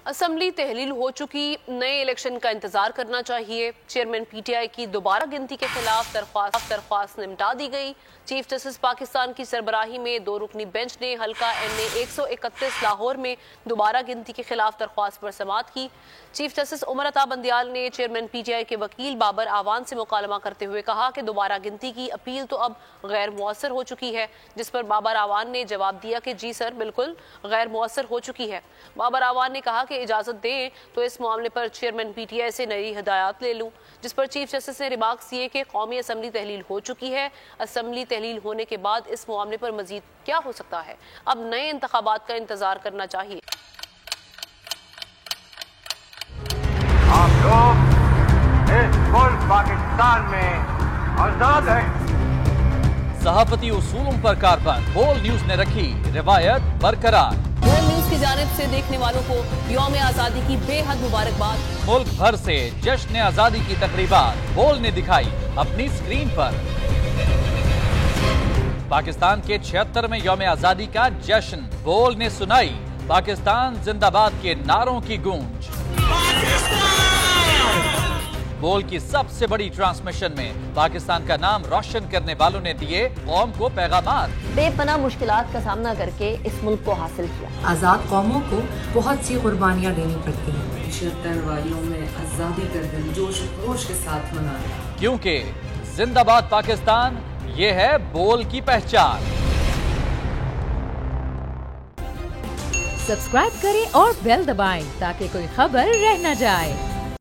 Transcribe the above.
Assembly تحلیل ہو چکی، نئے الیکشن کا انتظار کرنا چاہیے۔ چیئرمین پی ٹی آئی کی دوبارہ گنتی کے خلاف درخواست نمٹا دی گئی۔ چیف جسٹس پاکستان کی سربراہی میں 2 رکنی بینچ نے حلقہ این اے 131 لاہور میں دوبارہ گنتی کے خلاف درخواست پر سماعت کی۔ چیف جسٹس عمر عطا بندیال نے چیئرمین پی ٹی آئی کے وکیل بابر آوان سے مکالمہ کرتے ہوئے کہا کہ دوبارہ گنتی کی اپیل تو اب غیر مؤثر ہو چکی ہے، جس پر بابر آوان نے جواب دیا کہ جی سر، بالکل غیر مؤثر ہو چکی ہے۔ بابر آوان نے کہا کہ اجازت دیں تو اس معاملے پر چیئرمین پی ٹی آئی سے نئی ہدایات لے لوں، جس پر چیف جسٹس نے ریمارکس دیے کہ قومی اسمبلی تحلیل ہو چکی ہے۔ اسمبلی تحلیل ہونے کے بعد اس معاملے پر مزید کیا ہو سکتا ہے؟ اب نئے انتخابات کا انتظار کرنا چاہیے۔ آپ لوگ اس ملک پاکستان میں آزاد ہیں۔ صحافتی اصولوں پر کاربند بول نیوز نے رکھی روایت برقرار۔ بول نیوز کی جانب سے دیکھنے والوں کو یوم آزادی کی بے حد مبارکباد۔ ملک بھر سے جشن آزادی کی تقریبات بول نے دکھائی اپنی سکرین پر۔ پاکستان کے 76ویں یوم آزادی کا جشن بول نے سنائی پاکستان زندہ باد کے نعروں کی گونج۔ بول کی سب سے بڑی ٹرانسمیشن میں پاکستان کا نام روشن کرنے والوں نے دیے قوم کو پیغامات۔ بے پناہ مشکلات کا سامنا کر کے اس ملک کو حاصل کیا۔ آزاد قوموں کو بہت سی قربانیاں دینی پڑتی ہیں۔ 76 واریوں میں آزادی کا دن جوش و خروش کے ساتھ منایا، کیونکہ زندہ باد پاکستان یہ ہے بول کی پہچان۔ سبسکرائب کریں اور بیل دبائیں تاکہ کوئی خبر رہ نہ جائے۔